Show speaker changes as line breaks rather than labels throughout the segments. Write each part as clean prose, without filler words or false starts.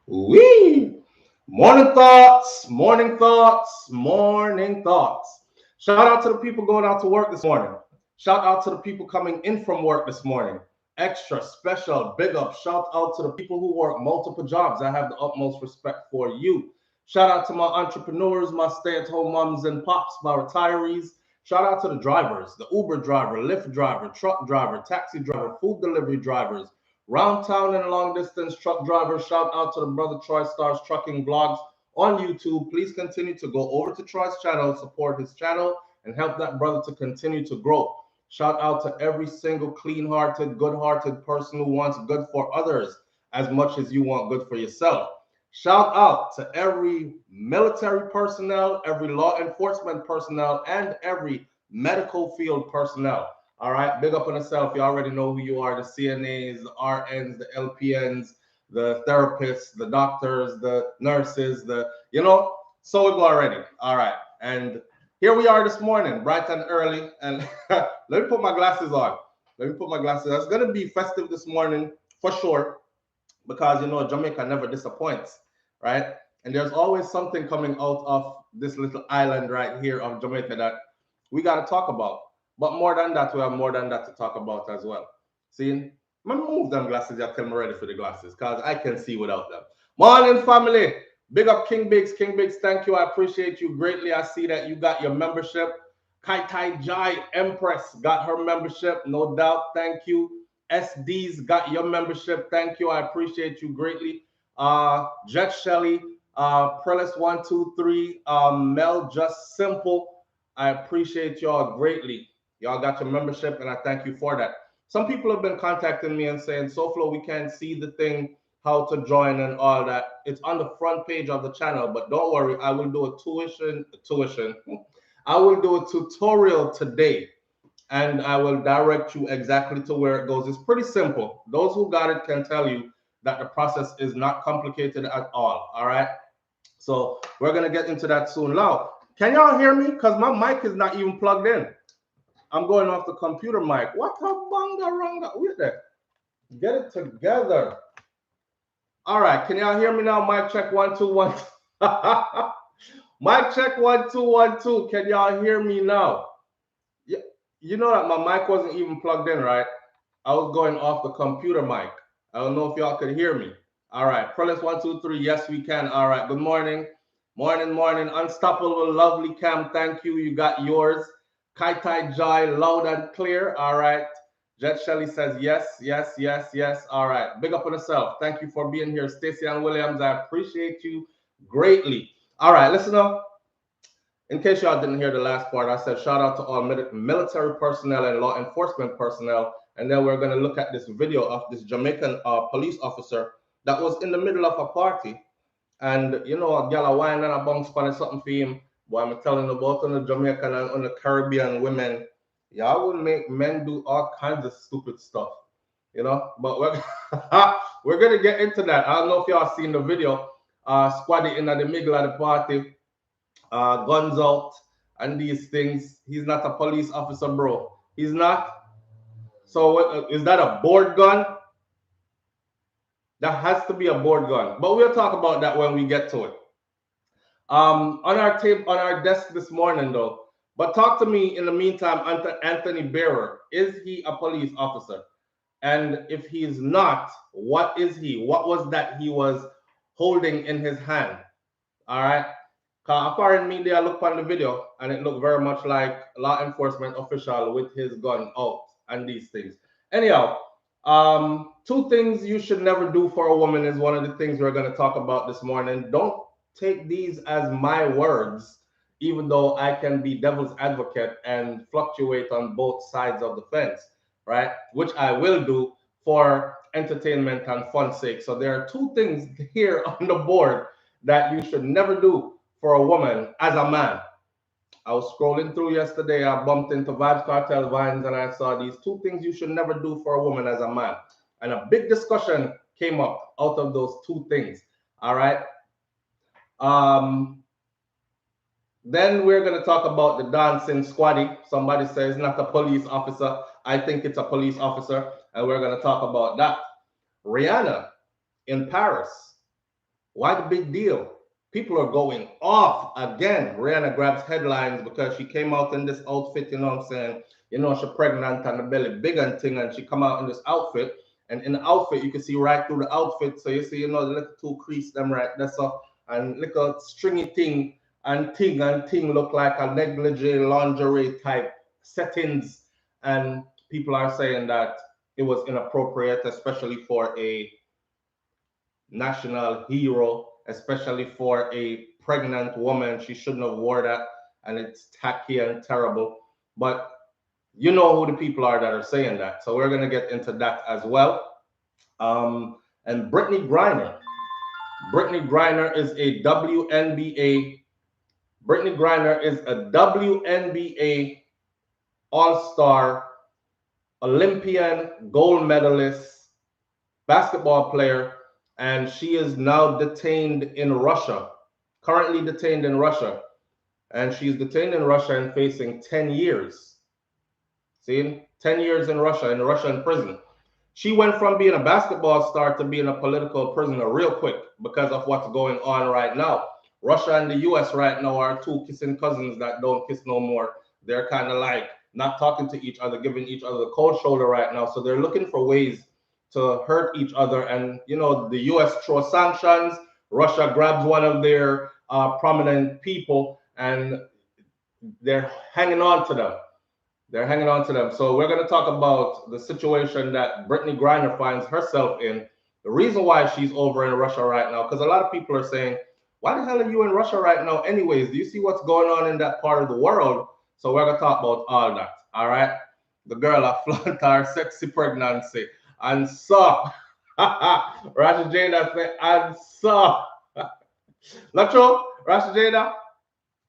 Wee! Morning thoughts, morning thoughts, morning thoughts. Shout out to the people going out to work this morning. Shout out to the people coming in from work this morning. Extra special big up. Shout out to the people who work multiple jobs. I have the utmost respect for you. Shout out to my entrepreneurs, my stay-at-home moms and pops, my retirees. Shout out to the drivers, the Uber driver, Lyft driver, truck driver, taxi driver, food delivery drivers, round town and long distance truck drivers. Shout out to the brother Troy Stars Trucking Vlogs on YouTube. Please continue to go over to Troy's channel, support his channel, and help that brother to continue to grow. Shout out to every single clean-hearted, good-hearted person who wants good for others as much as you want good for yourself. Shout out to every military personnel, every law enforcement personnel, and every medical field personnel. All right, big up on yourself. You already know who you are: the CNAs, the RNs, the LPNs, the therapists, the doctors, the nurses, so we go already. All right, and here we are this morning, bright and early. And let me put my glasses on. Let me put my glasses on. It's going to be festive this morning for sure, because Jamaica never disappoints, right? And there's always something coming out of this little island right here of Jamaica that we got to talk about. But more than that, we have more than that to talk about as well. See, let me move them glasses. You tell me ready for the glasses, because I can see without them. Morning, family. Big up King Biggs. King Biggs, thank you. I appreciate you greatly. I see that you got your membership. Kai Tai Jai Empress got her membership, no doubt. Thank you. SD's got your membership. Thank you. I appreciate you greatly. Jet Shelley, Prelis123, Mel Just Simple. I appreciate y'all greatly. Y'all got your membership, and I thank you for that. Some people have been contacting me and saying, SouFlo, we can't see the thing, how to join and all that. It's on the front page of the channel, but don't worry, I will do a tuition. I will do a tutorial today, and I will direct you exactly to where it goes. It's pretty simple. Those who got it can tell you that the process is not complicated at all. All right. So we're going to get into that soon. Now, can y'all hear me? Because my mic is not even plugged in. I'm going off the computer mic. What a bunga runga. Wait there. Get it together. All right. Can y'all hear me now? Mic check 1 2 1. Mic check 1 2 1 2. Can y'all hear me now? Yeah. You know that my mic wasn't even plugged in, right? I was going off the computer mic. I don't know if y'all could hear me. All right. Prelis123. Yes, we can. All right. Good morning. Morning. Unstoppable, lovely Cam. Thank you. You got yours. Kai Tai Jai, loud and clear. All right. Jet Shelley says yes. All right. Big up on yourself. Thank you for being here. Stacey Ann Williams, I appreciate you greatly. All right. Listen up. In case y'all didn't hear the last part, I said shout out to all military personnel and law enforcement personnel. And then we're going to look at this video of this Jamaican police officer that was in the middle of a party. And, a gal a wine and a bong span something for him. Boy, I'm telling you about on the Jamaican and on the Caribbean women. Y'all will make men do all kinds of stupid stuff, But we're going to get into that. I don't know if y'all seen the video. Squaddy in the middle of the party. Guns out and these things. He's not a police officer, bro. He's not. So is that a board gun? That has to be a board gun. But we'll talk about that when we get to it. On our desk this morning, though. But talk to me in the meantime, Anthony Bearer. Is he a police officer? And if he's not, what is he? What was that he was holding in his hand? All right. Foreign media looked on the video, and it looked very much like a law enforcement official with his gun out and these things. Anyhow, 2 things you should never do for a woman is one of the things we're going to talk about this morning. Don't take these as my words, even though I can be devil's advocate and fluctuate on both sides of the fence, right? Which I will do for entertainment and fun sake. So there are 2 things here on the board that you should never do for a woman as a man. I was scrolling through yesterday. I bumped into Vibes Cartel Vines, and I saw these 2 things you should never do for a woman as a man. And a big discussion came up out of those 2 things. All right. Then we're going to talk about the dancing Squaddy. Somebody says not a police officer. I think it's a police officer, and we're going to talk about that. Rihanna in Paris. Why the big deal? People are going off again. Rihanna grabs headlines because she came out in this outfit, you know what I'm saying? You know, she's pregnant and the belly big and thing, and she come out in this outfit. And in the outfit, you can see right through the outfit. So you see, you know, the little two crease them right there. So, and little stringy thing and thing look like a negligee lingerie type settings. And people are saying that it was inappropriate, especially for a national hero, especially for a pregnant woman. She shouldn't have wore that, and it's tacky and terrible. But you know who the people are that are saying that. So we're gonna get into that as well. And Brittney Griner is a WNBA. Brittney Griner is a WNBA All-Star, Olympian, gold medalist, basketball player, and she is now detained in Russia, currently detained in Russia. And she's detained in Russia and facing 10 years. See, 10 years in Russian prison. She went from being a basketball star to being a political prisoner real quick because of what's going on right now. Russia and the US right now are two kissing cousins that don't kiss no more. They're kind of like not talking to each other, giving each other the cold shoulder right now. So they're looking for ways to hurt each other. And, you know, the US throws sanctions. Russia grabs one of their prominent people and they're hanging on to them. They're hanging on to them. So we're going to talk about the situation that Brittney Griner finds herself in. The reason why she's over in Russia right now, because a lot of people are saying, why the hell are you in Russia right now anyways? Do you see what's going on in that part of the world? So we're going to talk about all that, all right? The girl a flaunt her sexy pregnancy. And so, Rasha Jada said, and so. Not true, Rasha Jada?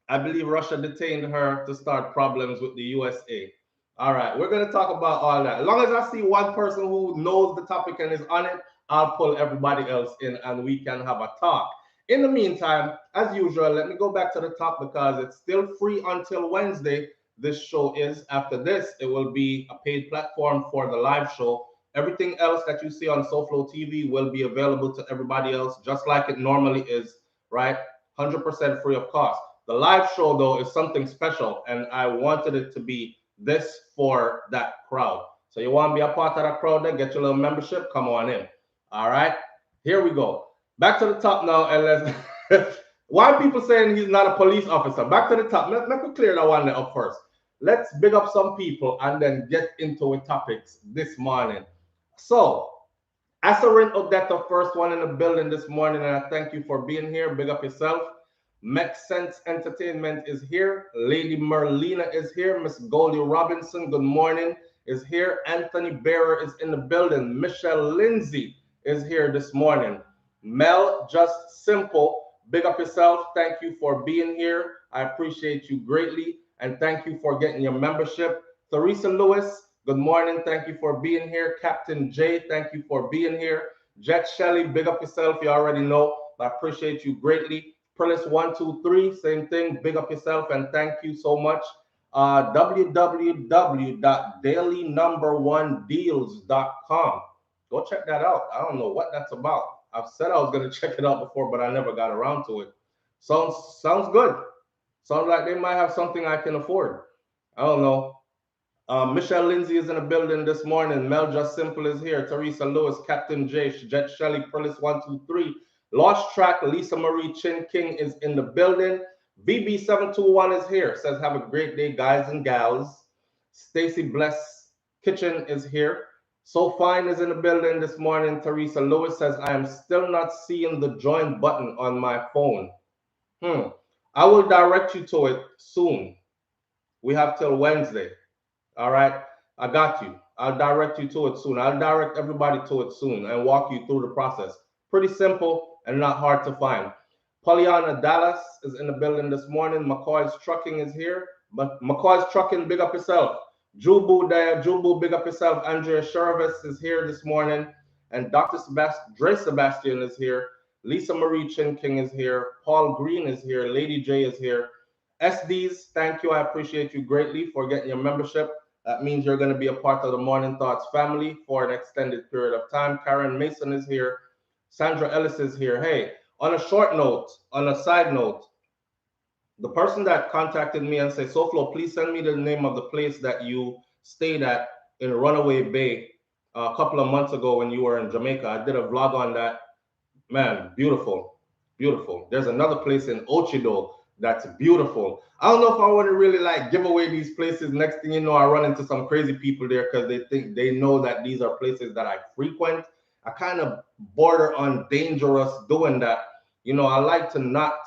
I believe Russia detained her to start problems with the USA. All right, we're going to talk about all that. As long as I see one person who knows the topic and is on it, I'll pull everybody else in and we can have a talk. In the meantime, as usual, let me go back to the top because it's still free until Wednesday. This show is. After this, it will be a paid platform for the live show. Everything else that you see on SouFLoTV will be available to everybody else, just like it normally is, right? 100% free of cost. The live show, though, is something special, and I wanted it to be this for that crowd. So you want to be a part of that crowd, then get your little membership, come on in. All right, here we go. Back to the top now, and let's. Why are people saying he's not a police officer? Back to the top. Let me clear that one up first. Let's big up some people and then get into the topics this morning. So, Asarin Odetta, first one in the building this morning, and I thank you for being here. Big up yourself. Make Sense Entertainment is here. Lady Merlina is here. Miss Goldie Robinson, good morning, is here. Anthony Bearer is in the building. Michelle Lindsay is here this morning. Mel Just Simple, big up yourself. Thank you for being here. I appreciate you greatly. And thank you for getting your membership. Theresa Lewis, good morning. Thank you for being here. Captain J, thank you for being here. Jet Shelley, big up yourself. You already know. I appreciate you greatly. Prillis123, same thing. Big up yourself and thank you so much. www.dailynumber1deals.com. Go check that out. I don't know what that's about. I've said I was going to check it out before, but I never got around to it. Sounds good. Sounds like they might have something I can afford. I don't know. Michelle Lindsay is in the building this morning. Mel Just Simple is here. Teresa Lewis, Captain J, Jet Shelley, Prillis123. Lost Track, Lisa Marie Chin King is in the building. VB721 is here. Says, have a great day, guys and gals. Stacy Bless Kitchen is here. So Fine is in the building this morning. Teresa Lewis says, I am still not seeing the join button on my phone. I will direct you to it soon. We have till Wednesday. All right. I got you. I'll direct you to it soon. I'll direct everybody to it soon and walk you through the process. Pretty simple and not hard to find. Pollyanna Dallas is in the building this morning. McCoy's Trucking is here. But McCoy's Trucking, big up yourself. Jubu there. Jubu, big up yourself. Andrea Shervis is here this morning. And Dr. Dre Sebastian is here. Lisa Marie Chin King is here. Paul Green is here. Lady J is here. SDs, thank you. I appreciate you greatly for getting your membership. That means you're going to be a part of the Morning Thoughts family for an extended period of time. Karen Mason is here. Sandra Ellis is here. Hey, on a short note, on a side note, the person that contacted me and said, SouFlo, please send me the name of the place that you stayed at in Runaway Bay a couple of months ago when you were in Jamaica. I did a vlog on that. Man, beautiful, beautiful. There's another place in Ochido that's beautiful. I don't know if I want to really like give away these places. Next thing you know, I run into some crazy people there because they know that these are places that I frequent. I kind of border on dangerous doing that. You know, I like to not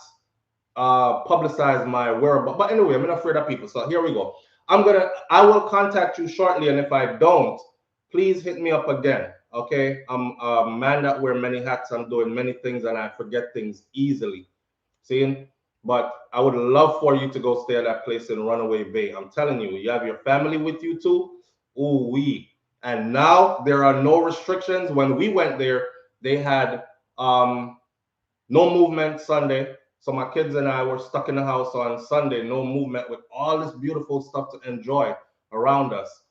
publicize my whereabouts. But anyway, I'm not afraid of people. So here we go. I will contact you shortly, and if I don't, please hit me up again. Okay, I'm a man that wear many hats. I'm doing many things, and I forget things easily. See, but I would love for you to go stay at that place in Runaway Bay. I'm telling you, you have your family with you too. Ooh wee! And now there are no restrictions. When we went there, they had no movement Sunday. So my kids and I were stuck in the house on Sunday, no movement, with all this beautiful stuff to enjoy around us.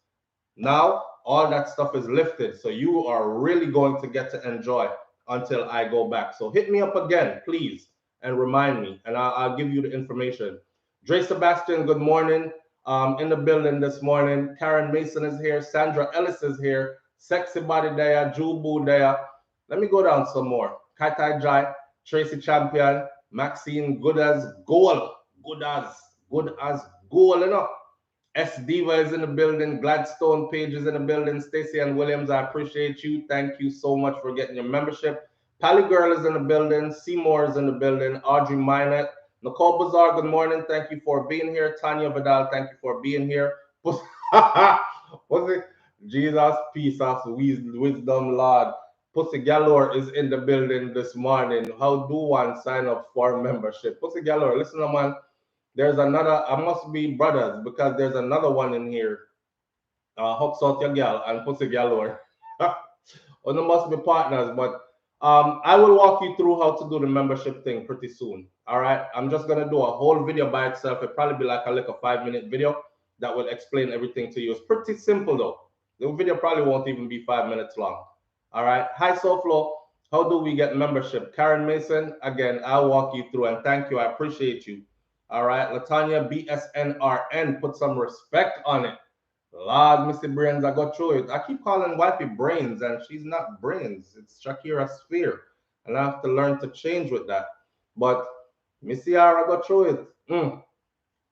Now all that stuff is lifted, so you are really going to get to enjoy until I go back. So hit me up again, please, and remind me, and I'll give you the information. Dre Sebastian, good morning. In the building this morning. Karen Mason is here. Sandra Ellis is here. Sexy Body there. Jubu there. Let me go down some more. Kaitai Jai, Tracy Champion, Maxine Good as Goal. Good as goal, you know. S Diva is in the building. Gladstone Page is in the building. Stacy and Williams, I appreciate you. Thank you so much for getting your membership. Pally Girl is in the building. Seymour is in the building. Audrey Minot. Nicole Bazaar, good morning. Thank you for being here. Tanya Vidal, thank you for being here. What's it? Jesus, peace, of wisdom, Lord. Pussy Galore is in the building this morning. How do one sign up for membership? Pussy Galore, listen, man. There's another, I must be brothers because there's another one in here. Hooks out your gal and Pussy Galore. Or there must be partners, but I will walk you through how to do the membership thing pretty soon. All right. I'm just going to do a whole video by itself. It'll probably be like a 5-minute video that will explain everything to you. It's pretty simple, though. The video probably won't even be 5 minutes long. All right. Hi, SouFlo. How do we get membership? Karen Mason, again, I'll walk you through, and thank you. I appreciate you. All right. Latanya BSNRN, put some respect on it. Lord, Missy Brains, I got through it. I keep calling wifey Brains, and she's not Brains. It's Shakira Sphere. And I have to learn to change with that. But Missy R, I got through it.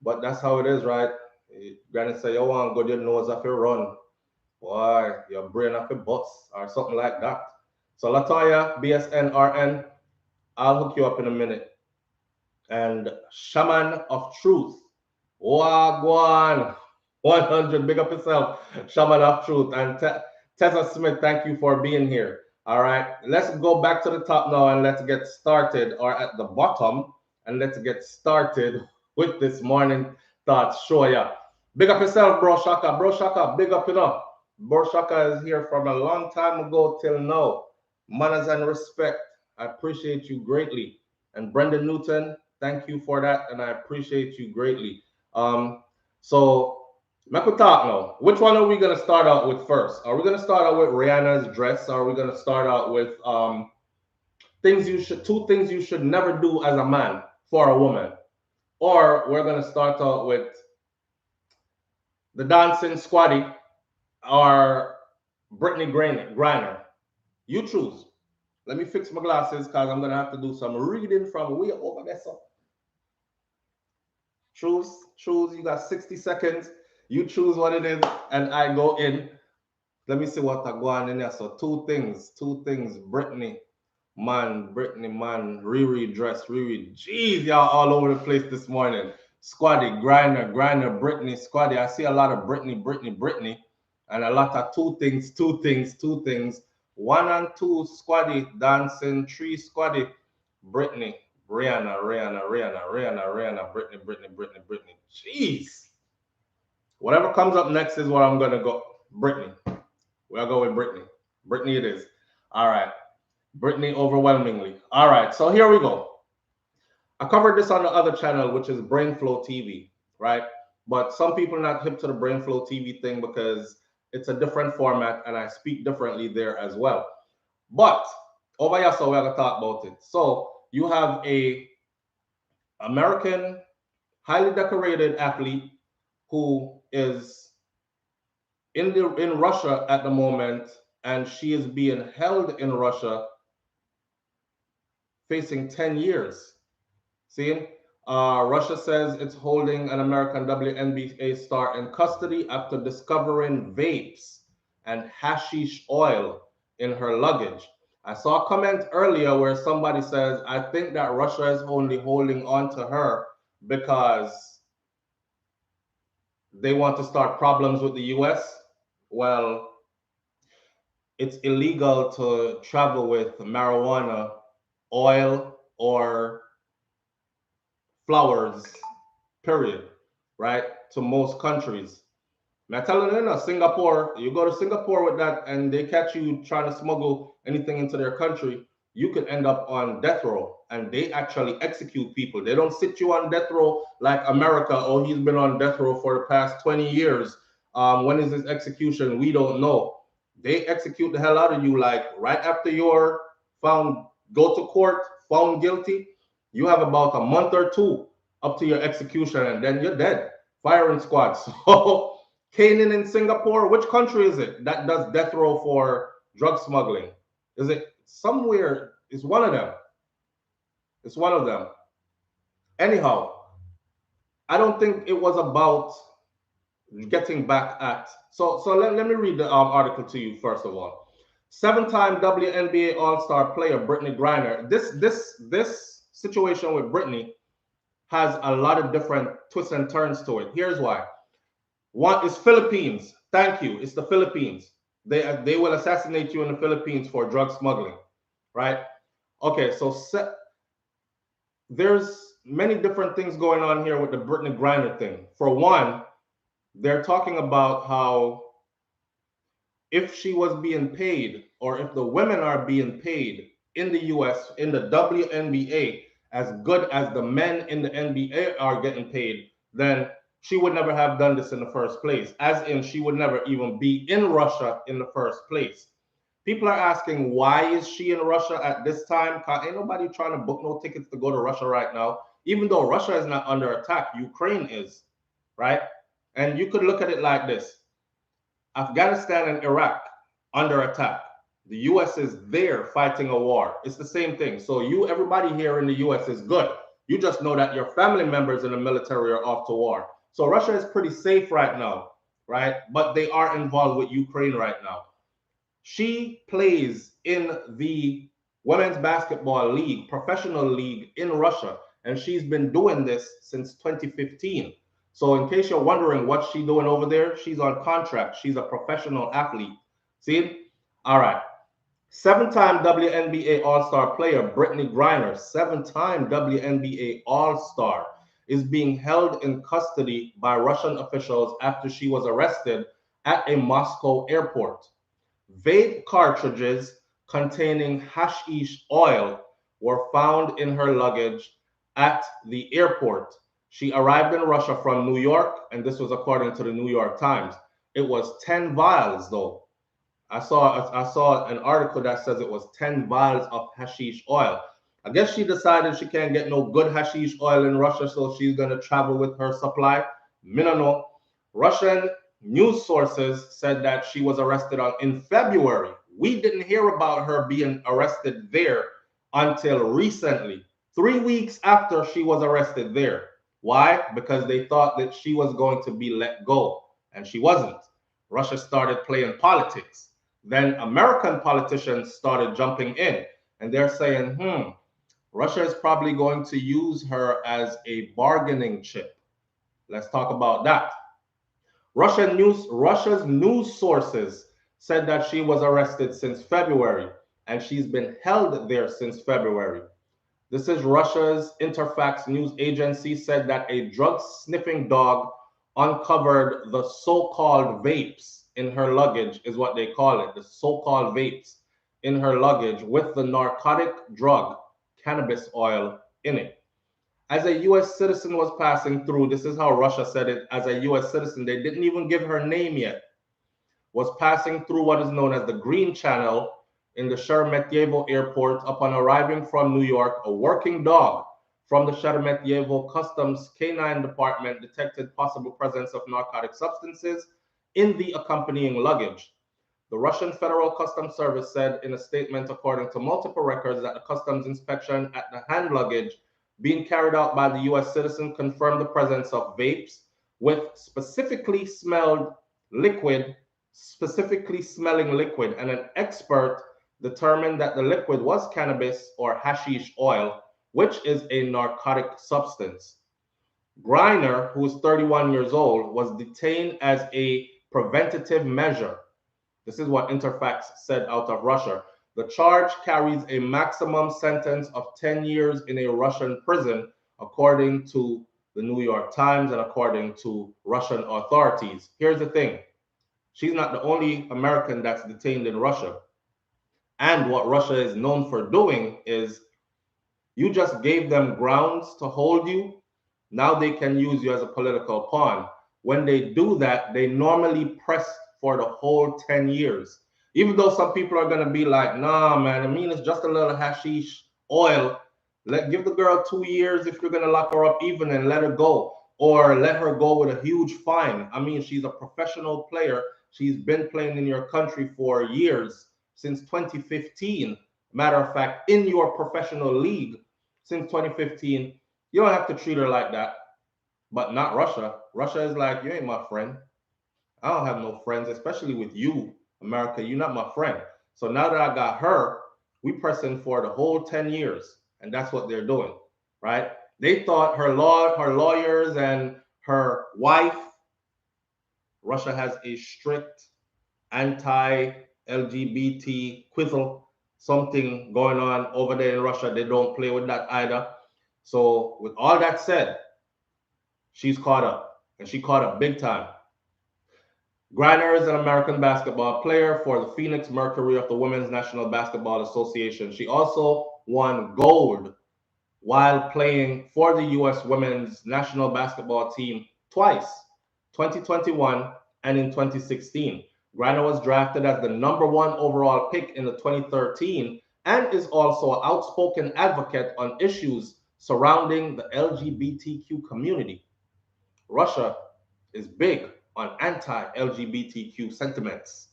But that's how it is, right? Granny say, you want to go your nose off your run. Why? Your brain off your bus or something like that. So Latoya, BSNRN, I'll hook you up in a minute. And Shaman of Truth. Wagwan. 100, big up yourself, Shaman of Truth. And Tessa Smith, thank you for being here. All right, let's go back to the top now and let's get started, or at the bottom, and let's get started with this morning thoughts. Show ya. Big up yourself, bro Shaka. Bro Shaka, big up enough. Bro Shaka is here from a long time ago till now. Manners and respect. I appreciate you greatly. And Brendan Newton, thank you for that, and I appreciate you greatly. So make we talk now. Which one are we gonna start out with first? Are we gonna start out with Rihanna's dress? Or are we gonna start out with two things you should never do as a man for a woman? Or we're gonna start out with the dancing Squaddy or Brittney Griner. You choose. Let me fix my glasses because I'm gonna have to do some reading from way over there. So choose. You got 60 seconds. You choose what it is, and I go in. Let me see what I go on in there. So two things. Brittney, man, RiRi dress, RiRi. Jeez, y'all all over the place this morning. Squaddy, Griner, Brittney, Squaddy. I see a lot of Brittney, and a lot of two things. 1 and 2, Squaddy, dancing, 3, Squaddy, Brittney, Rihanna, Brittney. Jeez. Whatever comes up next is what I'm going to go. Brittney. We'll go with Brittney. Brittney it is. All right. Brittney overwhelmingly. All right. So here we go. I covered this on the other channel, which is Brainflow TV, right? But some people are not hip to the Brainflow TV thing because it's a different format and I speak differently there as well. But Over here, so we're gonna talk about it. So you have a American highly decorated athlete who is in Russia at the moment, and she is being held in Russia, facing 10 years. See, Russia says it's holding an American WNBA star in custody after discovering vapes and hashish oil in her luggage. I saw a comment earlier where somebody says, I think that Russia is only holding on to her because they want to start problems with the US. Well, it's illegal to travel with marijuana, oil, or flowers, period, right? To most countries. I'm telling you, no, Singapore, you go to Singapore with that and they catch you trying to smuggle anything into their country, you could end up on death row, and they actually execute people. They don't sit you on death row like America. Oh, he's been on death row for the past 20 years. When is his execution? We don't know. They execute the hell out of you like right after you're found, go to court, found guilty. You have about a month or two up to your execution, and then you're dead. Firing squad. So Canaan in Singapore, which country is it that does death row for drug smuggling? Is it somewhere? It's one of them. It's one of them. Anyhow, I don't think it was about getting back at. So let me read the article to you first of all. Seven-time WNBA All-Star player Brittney Griner. This situation with Brittney has a lot of different twists and turns to it. Here's why. One is Philippines. Thank you. It's the Philippines. They will assassinate you in the Philippines for drug smuggling, right? Okay, so there's many different things going on here with the Brittney Griner thing. For one, they're talking about how if she was being paid, or if the women are being paid in the US, in the WNBA, as good as the men in the NBA are getting paid, then she would never have done this in the first place, as in she would never even be in Russia in the first place. People are asking, why is she in Russia at this time? Ain't nobody trying to book no tickets to go to Russia right now. Even though Russia is not under attack, Ukraine is, right? And you could look at it like this. Afghanistan and Iraq under attack. The US is there fighting a war. It's the same thing. So everybody here in the US is good. You just know that your family members in the military are off to war. So Russia is pretty safe right now, right? But they are involved with Ukraine right now. She plays in the women's basketball league, professional league in Russia, and she's been doing this since 2015. So in case you're wondering what she's doing over there, she's on contract. She's a professional athlete. See? All right. Seven-time WNBA All-Star player Brittney Griner, seven-time WNBA All-Star, is being held in custody by Russian officials after she was arrested at a Moscow airport. Vape cartridges containing hashish oil were found in her luggage at the airport. She arrived in Russia from New York, and this was according to the New York Times. It was 10 vials, though. I saw an article that says it was 10 vials of hashish oil. I guess she decided she can't get no good hashish oil in Russia, so she's going to travel with her supply. Me no know. Russian news sources said that she was arrested in February. We didn't hear about her being arrested there until recently, 3 weeks after she was arrested there. Why? Because they thought that she was going to be let go, and she wasn't. Russia started playing politics. Then American politicians started jumping in, and they're saying, Russia is probably going to use her as a bargaining chip. Let's talk about that. Russia's news sources said that she was arrested since February, and she's been held there since February. This is Russia's Interfax news agency said that a drug-sniffing dog uncovered the so-called vapes in her luggage, is what they call it, the so-called vapes in her luggage with the narcotic drug cannabis oil in it. As a U.S. citizen was passing through, this is how Russia said it, as a U.S. citizen, they didn't even give her name yet, was passing through what is known as the Green Channel in the Sheremetyevo airport. Upon arriving from New York, a working dog from the Sheremetyevo Customs Canine Department detected possible presence of narcotic substances in the accompanying luggage. The Russian Federal Customs Service said in a statement, according to multiple records, that the customs inspection at the hand luggage being carried out by the U.S. citizen confirmed the presence of vapes with specifically smelling liquid, and an expert determined that the liquid was cannabis or hashish oil, which is a narcotic substance. Griner, who is 31 years old, was detained as a preventative measure. This is what Interfax said out of Russia. The charge carries a maximum sentence of 10 years in a Russian prison, according to the New York Times and according to Russian authorities. Here's the thing. She's not the only American that's detained in Russia. And what Russia is known for doing is you just gave them grounds to hold you. Now they can use you as a political pawn. When they do that, they normally press for the whole 10 years. Even though some people are going to be like, nah, man, I mean, it's just a little hashish oil. Give the girl 2 years if you're going to lock her up even and let her go. Or let her go with a huge fine. I mean, she's a professional player. She's been playing in your country for years, since 2015. Matter of fact, in your professional league since 2015. You don't have to treat her like that. But not Russia. Russia is like, you ain't my friend. I don't have no friends, especially with you, America. You're not my friend. So now that I got her, we pressing for the whole 10 years. And that's what they're doing, right? They thought her lawyers and her wife, Russia has a strict anti-LGBT quizzle, something going on over there in Russia. They don't play with that either. So with all that said, she's caught up, and she caught up big time. Griner is an American basketball player for the Phoenix Mercury of the Women's National Basketball Association. She also won gold while playing for the U.S. Women's National Basketball Team twice, 2021 and in 2016. Griner was drafted as the #1 overall pick in the 2013 and is also an outspoken advocate on issues surrounding the LGBTQ community. Russia is big on anti-LGBTQ sentiments.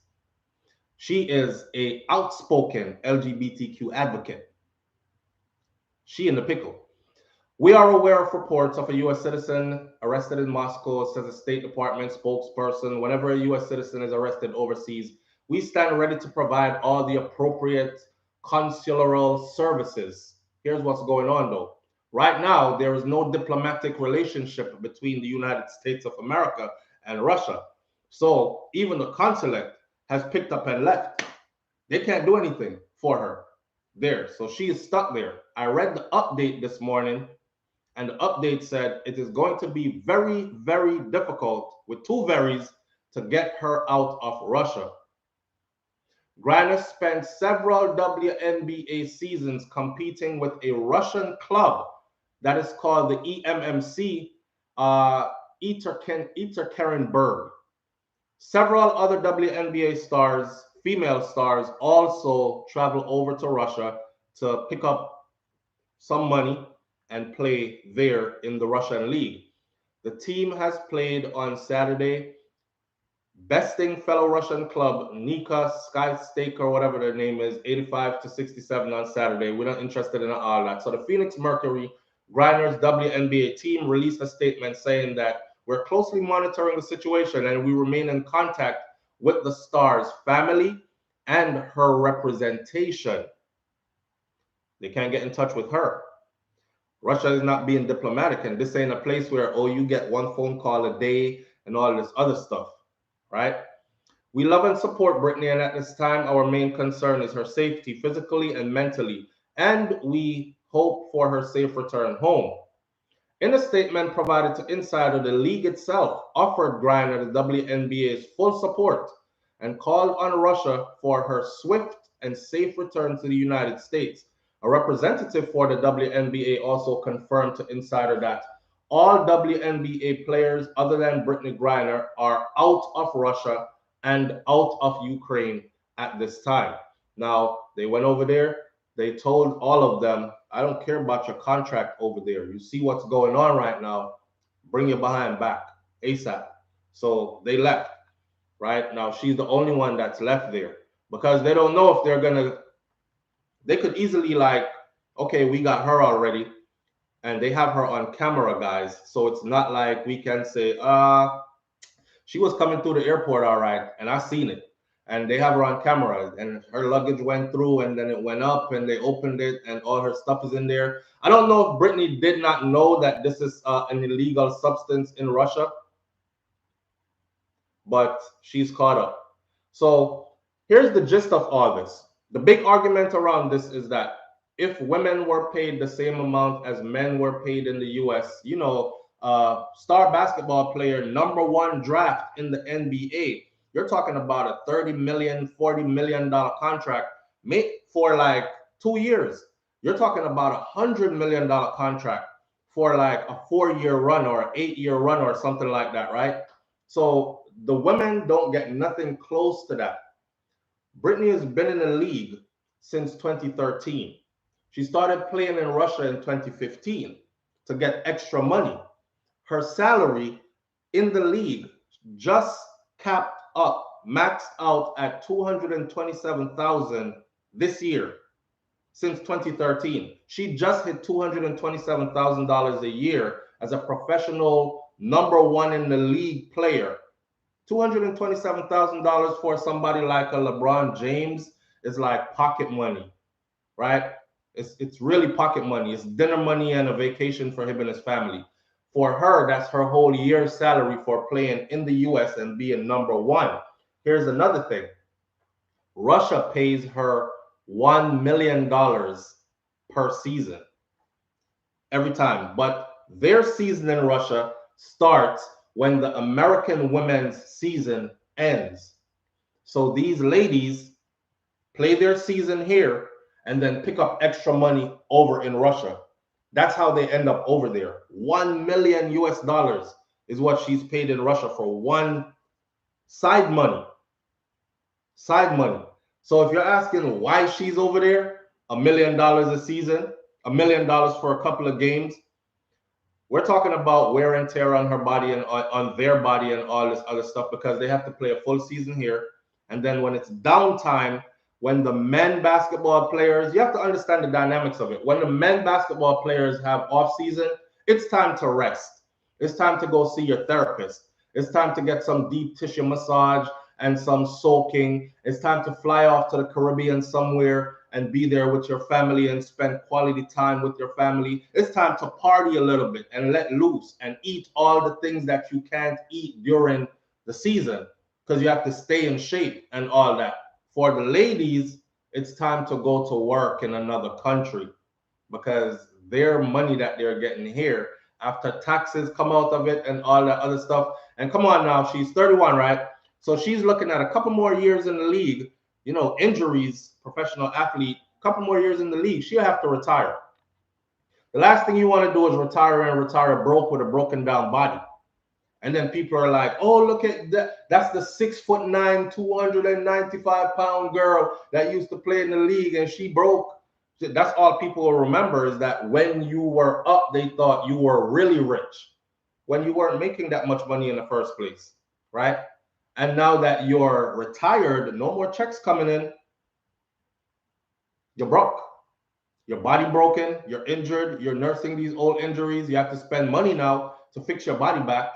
She is an outspoken LGBTQ advocate. She in the pickle. We are aware of reports of a U.S. citizen arrested in Moscow, says a State Department spokesperson. Whenever a U.S. citizen is arrested overseas, we stand ready to provide all the appropriate consular services. Here's what's going on, though. Right now, there is no diplomatic relationship between the United States of America and Russia. So even the consulate has picked up and left. They can't do anything for her there. So she is stuck there. I read the update this morning, and the update said it is going to be very, very difficult, with two verys, to get her out of Russia. Griner spent several WNBA seasons competing with a Russian club that is called the EMMC, Ekaterinburg. Several other WNBA stars, female stars, also travel over to Russia to pick up some money and play there in the Russian league. The team has played on Saturday, besting fellow Russian club Nika Sky or whatever their name is, 85-67 on Saturday. We're not interested in all that. So the Phoenix Mercury, Griner's WNBA team, released a statement saying that we're closely monitoring the situation and we remain in contact with the star's family and her representation. They can't get in touch with her. Russia is not being diplomatic, and this ain't a place where, oh, you get one phone call a day and all this other stuff, right? We love and support Brittney, and at this time, our main concern is her safety, physically and mentally, and we hope for her safe return home. In a statement provided to Insider, the league itself offered Griner the WNBA's full support and called on Russia for her swift and safe return to the United States. A representative for the WNBA also confirmed to Insider that all WNBA players other than Brittney Griner are out of Russia and out of Ukraine at this time. Now, They went over there. They told all of them, I don't care about your contract over there. You see what's going on right now. Bring your behind back ASAP. So they left, right? Now she's the only one that's left there because they don't know if they're going to, they could easily like, okay, we got her already. And they have her on camera, guys. So it's not like we can say, she was coming through the airport, all right, and I seen it. And they have her on camera, and her luggage went through, and then it went up, and they opened it, and all her stuff is in there. I don't know if Brittney did not know that this is an illegal substance in Russia, but she's caught up. So here's the gist of all this. The big argument around this is that if women were paid the same amount as men were paid in the US, you know, star basketball player, #1 draft in the NBA, you're talking about a $30 million, $40 million contract made for like 2 years. You're talking about a $100 million contract for like a 4-year run or an 8-year run or something like that, right? So the women don't get nothing close to that. Brittney has been in the league since 2013. She started playing in Russia in 2015 to get extra money. Her salary in the league just capped up, maxed out at $227,000 this year since 2013. She just hit $227,000 a year as a professional #1 in the league player. $227,000 for somebody like a LeBron James is like pocket money, right? It's really pocket money. It's dinner money and a vacation for him and his family. For her, that's her whole year's salary for playing in the US and being #1. Here's another thing. Russia pays her $1 million per season every time. But their season in Russia starts when the American women's season ends. So these ladies play their season here and then pick up extra money over in Russia. That's how they end up over there. $1 million US is what she's paid in Russia for one side money. Side money. So if you're asking why she's over there, $1 million a season, $1 million for a couple of games, we're talking about wear and tear on her body and on their body and all this other stuff because they have to play a full season here. And then when it's downtime, when the men basketball players, you have to understand the dynamics of it. When the men basketball players have off season, it's time to rest. It's time to go see your therapist. It's time to get some deep tissue massage and some soaking. It's time to fly off to the Caribbean somewhere and be there with your family and spend quality time with your family. It's time to party a little bit and let loose and eat all the things that you can't eat during the season because you have to stay in shape and all that. For the ladies, it's time to go to work in another country because their money that they're getting here after taxes come out of it and all that other stuff. And come on now, she's 31, right? So she's looking at a couple more years in the league, you know, injuries, professional athlete, a couple more years in the league, she'll have to retire. The last thing you want to do is retire broke with a broken down body. And then people are like, oh, look at that. That's the 6'9", 295-pound girl that used to play in the league and she broke. That's all people will remember is that when you were up, they thought you were really rich when you weren't making that much money in the first place, right? And now that you're retired, no more checks coming in. You're broke. Your body broken. You're injured. You're nursing these old injuries. You have to spend money now to fix your body back.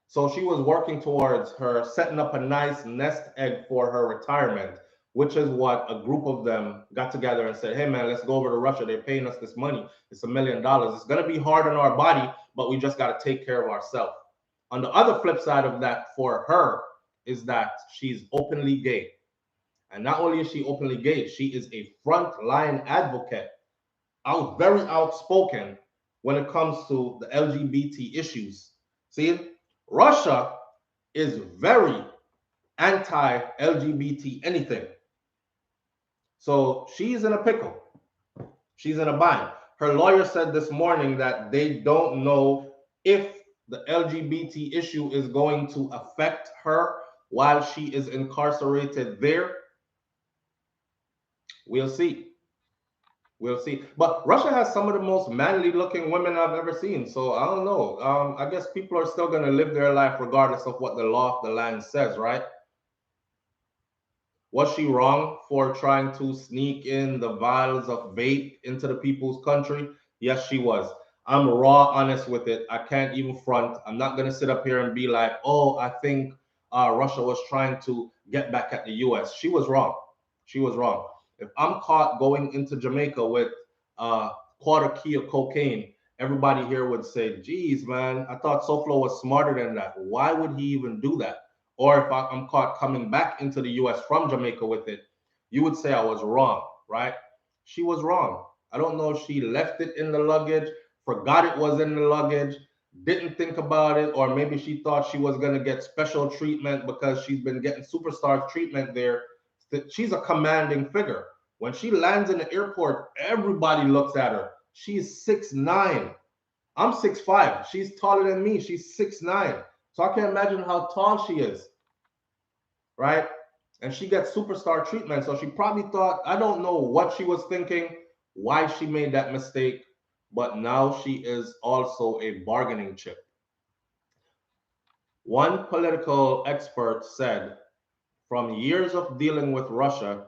So she was working towards her setting up a nice nest egg for her retirement, which is what a group of them got together and said, hey, man, let's go over to Russia. They're paying us this money. It's $1 million. It's going to be hard on our body, but we just got to take care of ourselves. On the other flip side of that for her is that she's openly gay. And not only is she openly gay, she is a frontline advocate, very outspoken when it comes to the LGBT issues. See, Russia is very anti-LGBT anything. So she's in a pickle. She's in a bind. Her lawyer said this morning that they don't know if the LGBT issue is going to affect her while she is incarcerated there. We'll see. We'll see. But Russia has some of the most manly looking women I've ever seen. So I don't know. I guess people are still going to live their life regardless of what the law of the land says, right? Was she wrong for trying to sneak in the vials of vape into the people's country? Yes, she was. I'm raw honest with it. I can't even front. I'm not going to sit up here and be like, oh, I think Russia was trying to get back at the US. She was wrong. She was wrong. If I'm caught going into Jamaica with a quarter key of cocaine, everybody here would say, geez, man, I thought SouFLo was smarter than that. Why would he even do that? Or if I'm caught coming back into the US from Jamaica with it, you would say I was wrong, right? She was wrong. I don't know if she left it in the luggage, forgot it was in the luggage, didn't think about it, or maybe she thought she was going to get special treatment because she's been getting superstar treatment there. She's a commanding figure. When she lands in the airport, everybody looks at her. She's 6'9". I'm 6'5". She's taller than me. She's 6'9". So I can imagine how tall she is, right? And she gets superstar treatment. So she probably thought, I don't know what she was thinking, why she made that mistake, but now she is also a bargaining chip. One political expert said, from years of dealing with Russia,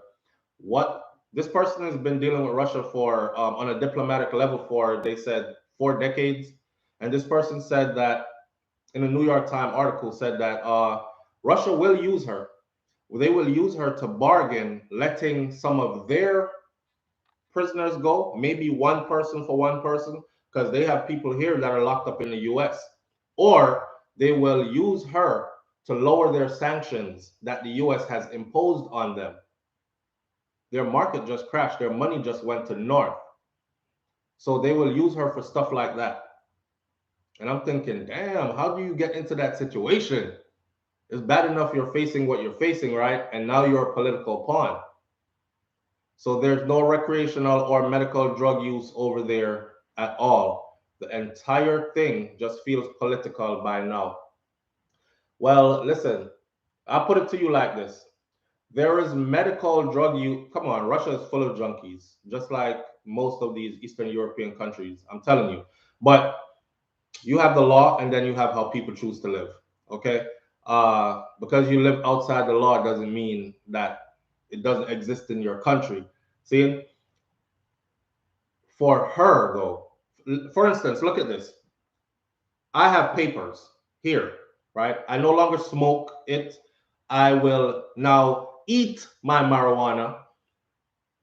what this person has been dealing with Russia for on a diplomatic level for, they said, 4 decades. And this person said that in a New York Times article said that Russia will use her. They will use her to bargain, letting some of their prisoners go, maybe one person for one person, because they have people here that are locked up in the US. Or they will use her to lower their sanctions that the US has imposed on them. Their market just crashed. Their money just went to north. So they will use her for stuff like that. And I'm thinking, damn, how do you get into that situation? It's bad enough you're facing what you're facing, right? And now you're a political pawn. So there's no recreational or medical drug use over there at all. The entire thing just feels political by now. Well, listen, I'll put it to you like this. There is medical drug use. Come on, Russia is full of junkies, just like most of these Eastern European countries. I'm telling you. But you have the law, and then you have how people choose to live. Okay, because you live outside the law doesn't mean that it doesn't exist in your country. See, for her though, for instance, look at this. I have papers here, right? I no longer smoke it. I will now eat my marijuana,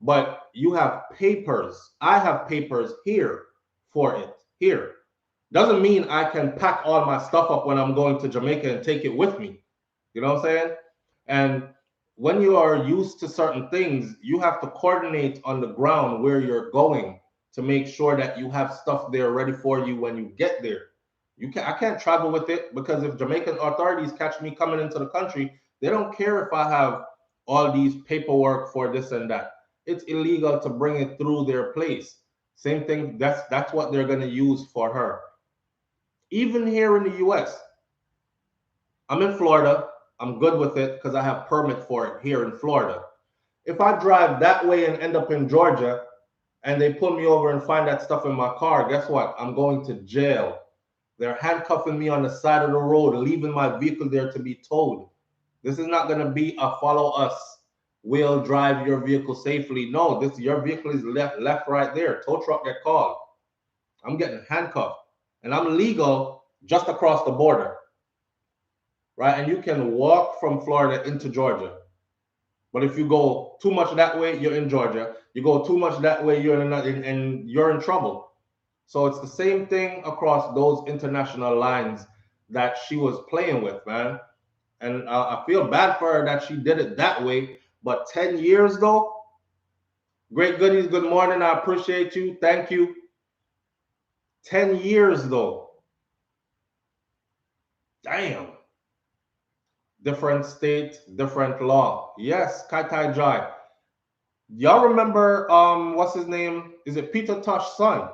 but you have papers. I have papers here for it. Here. Doesn't mean I can pack all my stuff up when I'm going to Jamaica and take it with me. You know what I'm saying? And when you are used to certain things, you have to coordinate on the ground where you're going to make sure that you have stuff there ready for you when you get there. I can't travel with it because if Jamaican authorities catch me coming into the country, they don't care if I have all these paperwork for this and that. It's illegal to bring it through their place. Same thing, that's what they're going to use for her. Even here in the US, I'm in Florida. I'm good with it because I have permit for it here in Florida. If I drive that way and end up in Georgia and they pull me over and find that stuff in my car, guess what? I'm going to jail. They're handcuffing me on the side of the road, leaving my vehicle there to be towed. This is not going to be a follow us. We'll drive your vehicle safely. No, your vehicle is left right there. Tow truck get called. I'm getting handcuffed. And I'm legal just across the border, right? And you can walk from Florida into Georgia. But if you go too much that way, you're in Georgia. You go too much that way, you're in trouble. So it's the same thing across those international lines that she was playing with, man. And I feel bad for her that she did it that way. But 10 years though, great goodies, good morning. I appreciate you. Thank you. 10 years though. Damn. Different state, different law. Yes, Kaitai Jai. Y'all remember what's his name? Is it Peter Tosh's son?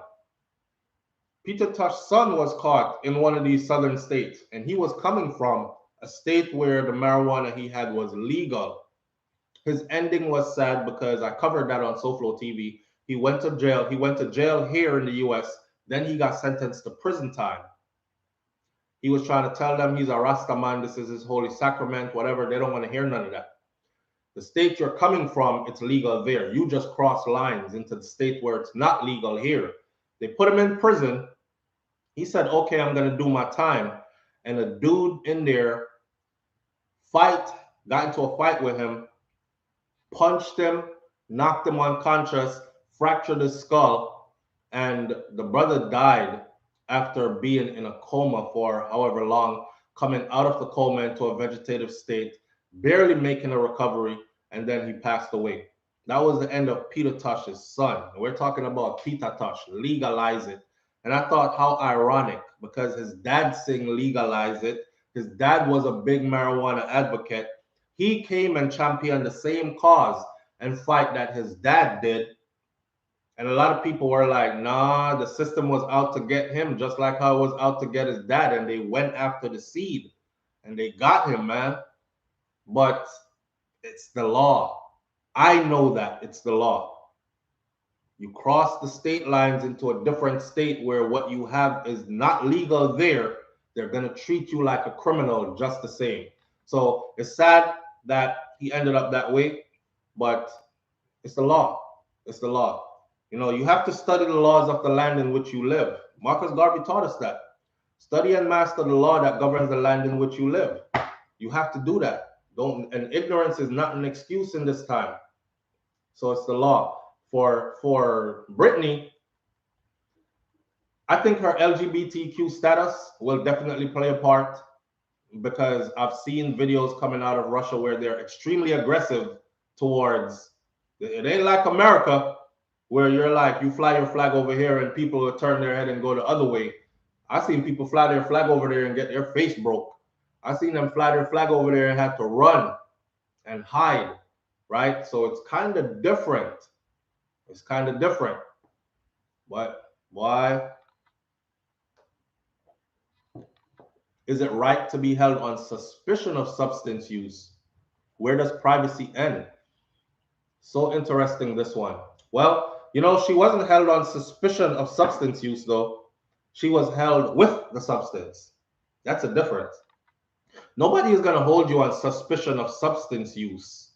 Peter Tosh's son was caught in one of these southern states, and he was coming from a state where the marijuana he had was legal. His ending was sad because I covered that on SouFLoTV. He went to jail. He went to jail here in the US. Then he got sentenced to prison time. He was trying to tell them he's a Rasta man. This is his holy sacrament, whatever. They don't want to hear none of that. The state you're coming from, it's legal there. You just cross lines into the state where it's not legal here. They put him in prison. He said, okay, I'm going to do my time. And a dude in there got into a fight with him, punched him, knocked him unconscious, fractured his skull, and the brother died after being in a coma for however long, coming out of the coma into a vegetative state, barely making a recovery, and then he passed away. That was the end of Peter Tosh's son. We're talking about Peter Tosh, legalize it. And I thought how ironic, because his dad saying legalize it. His dad was a big marijuana advocate. He came and championed the same cause and fight that his dad did. And a lot of people were like, nah, the system was out to get him, just like how it was out to get his dad. And they went after the seed and they got him, man. But it's the law. I know that it's the law. You cross the state lines into a different state where what you have is not legal there, they're going to treat you like a criminal just the same. So it's sad that he ended up that way, but it's the law. It's the law. You know, you have to study the laws of the land in which you live. Marcus Garvey taught us that. Study and master the law that governs the land in which you live. You have to do that. And ignorance is not an excuse in this time. So it's the law. For Brittney, I think her LGBTQ status will definitely play a part, because I've seen videos coming out of Russia where they're extremely aggressive towards, it ain't like America where you're like, you fly your flag over here and people will turn their head and go the other way. I've seen people fly their flag over there and get their face broke. I've seen them fly their flag over there and have to run and hide, right? So it's kind of different. It's kind of different. But why is it right to be held on suspicion of substance use? Where does privacy end? So interesting, this one. Well, you know, she wasn't held on suspicion of substance use, though. She was held with the substance. That's a difference. Nobody is going to hold you on suspicion of substance use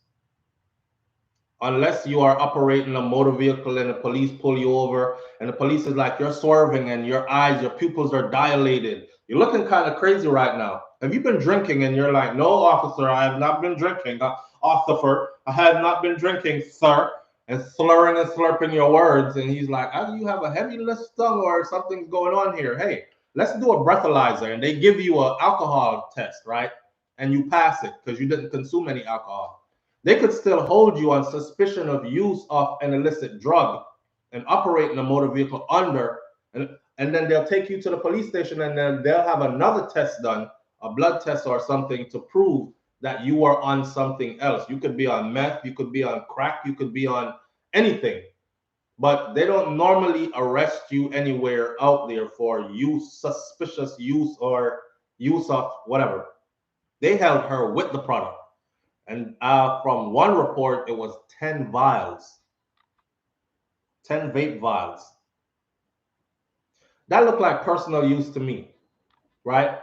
unless you are operating a motor vehicle and the police pull you over and the police is like, you're swerving and your eyes, your pupils are dilated. You're looking kind of crazy right now. Have you been drinking? And you're like, no, officer, I have not been drinking. Officer, I have not been drinking, sir. And slurring and slurping your words. And he's like, either you have a heavy lift tongue or something's going on here. Hey, let's do a breathalyzer. And they give you an alcohol test, right? And you pass it because you didn't consume any alcohol. They could still hold you on suspicion of use of an illicit drug and operate in a motor vehicle under, and then they'll take you to the police station and then they'll have another test done, a blood test or something, to prove that you are on something else. You could be on meth, you could be on crack, you could be on anything. But they don't normally arrest you anywhere out there for use, suspicious use or use of whatever. They held her with the product. And from one report, it was 10 vials, 10 vape vials. That looked like personal use to me, right?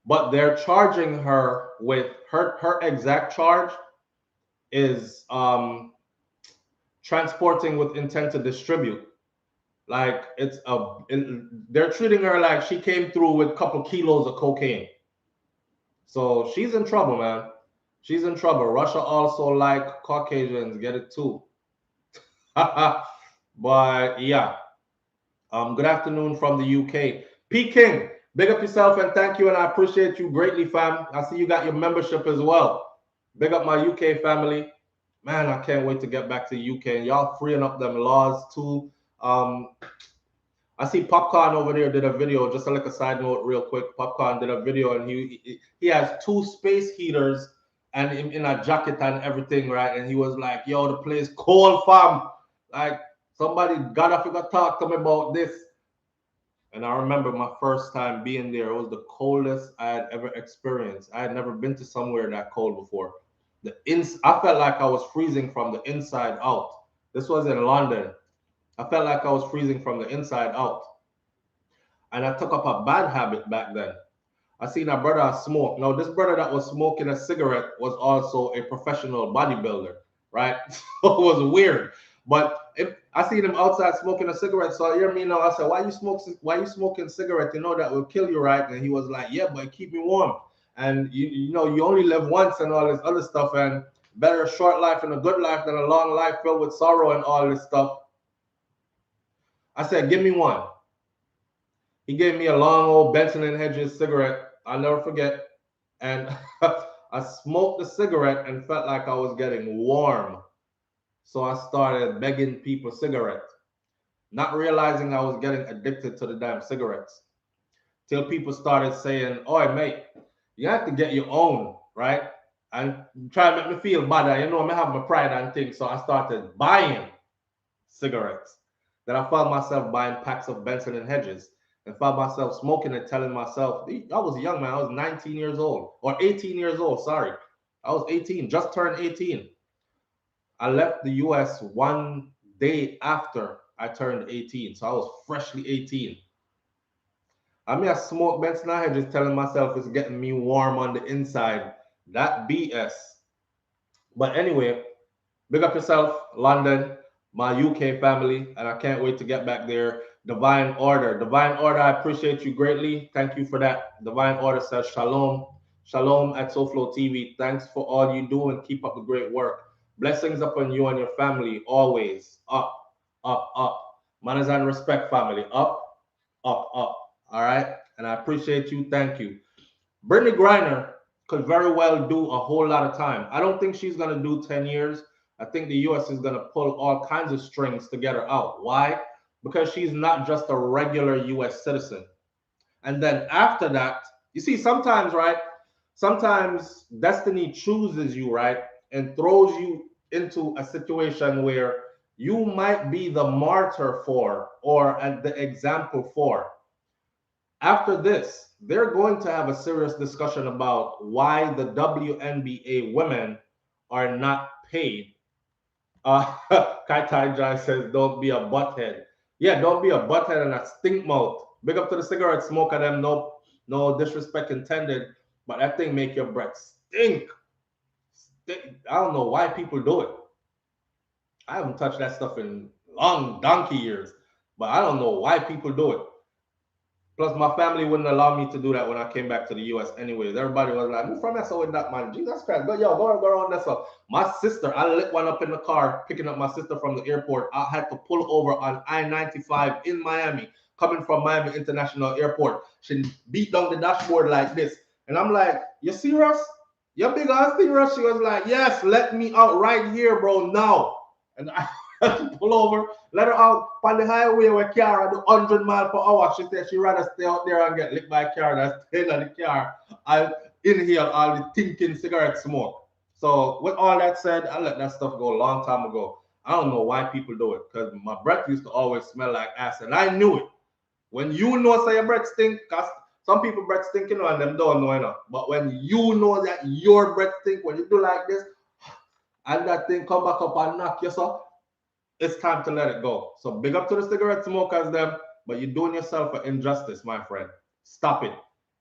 But they're charging her with her exact charge is transporting with intent to distribute. Like they're treating her like she came through with a couple kilos of cocaine. So she's in trouble, man. She's in trouble. Russia also like Caucasians, get it too. But yeah. Good afternoon from the UK. P. King, big up yourself and thank you, and I appreciate you greatly, fam. I see you got your membership as well. Big up my UK family. Man, I can't wait to get back to the UK and y'all freeing up them laws too. I see Popcorn over there did a video, just like a side note real quick. Popcorn did a video and he has 2 space heaters and in a jacket and everything, right? And he was like, yo, the place cold, fam. Like, somebody gotta figure talk to me about this. And I remember my first time being there. It was the coldest I had ever experienced. I had never been to somewhere that cold before. I felt like I was freezing from the inside out. This was in London. I felt like I was freezing from the inside out. And I took up a bad habit back then. I seen a brother smoke. Now, this brother that was smoking a cigarette was also a professional bodybuilder, right? So it was weird. But if I seen him outside smoking a cigarette, so I hear me now. I said, why you smoking cigarette? You know that will kill you, right? And he was like, yeah, but it keep me warm. And you know, you only live once and all this other stuff. And better a short life and a good life than a long life filled with sorrow and all this stuff. I said, give me one. He gave me a long old Benson and Hedges cigarette. I'll never forget. And I smoked the cigarette and felt like I was getting warm. So I started begging people cigarettes, not realizing I was getting addicted to the damn cigarettes. Till people started saying, "Oi, mate, you have to get your own, right?" And try to make me feel better. You know, I have my pride and things. So I started buying cigarettes. Then I found myself buying packs of Benson and Hedges and found myself smoking and telling myself, I was young, man. I was 19 years old or 18 years old. Sorry. I was 18, just turned 18. I left the US one day after I turned 18. So I was freshly 18. I mean, I smoked Benson and Hedges telling myself it's getting me warm on the inside. That BS. But anyway, big up yourself, London, my UK family, and I can't wait to get back there. Divine Order. Divine Order, I appreciate you greatly. Thank you for that. Divine Order says shalom. Shalom at SouFLoTV. Thanks for all you do and keep up the great work. Blessings upon you and your family always. Up, up, up. Manners and respect, family. Up, up, up. All right? And I appreciate you. Thank you. Brittney Griner could very well do a whole lot of time. I don't think she's going to do 10 years. I think the US is going to pull all kinds of strings to get her out. Why? Because she's not just a regular US citizen. And then after that, you see, sometimes, right? Sometimes destiny chooses you, right? And throws you into a situation where you might be the martyr for or the example for. After this, they're going to have a serious discussion about why the WNBA women are not paid. Kai Tai Jai says, don't be a butthead. Yeah, don't be a butthead and a stink mouth. Big up to the cigarette smoker, them. No disrespect intended, but that thing make your breath stink. I don't know why people do it. I haven't touched that stuff in long donkey years, but I don't know why people do it. Plus, my family wouldn't allow me to do that when I came back to the US anyways. Everybody was like, move from that with that, man. Jesus Christ, go around that stuff. My sister, I lit one up in the car, picking up my sister from the airport. I had to pull over on I-95 in Miami, coming from Miami International Airport. She beat down the dashboard like this. And I'm like, you serious? You big ass serious? She was like, yes, let me out right here, bro, now. And I pull over, let her out on the highway where car do 100 miles per hour. She said she'd rather stay out there and get licked by a car than stay in the car and inhale all the thinking cigarette smoke. So with all that said, I let that stuff go a long time ago. I don't know why people do it because my breath used to always smell like ass, and I knew it. When you know say your breath stink, because some people breath stink, you know, and them don't know enough. But when you know that your breath stink, when you do like this, and that thing come back up and knock yourself, it's time to let it go. So big up to the cigarette smokers, them, but you're doing yourself an injustice, my friend. Stop it.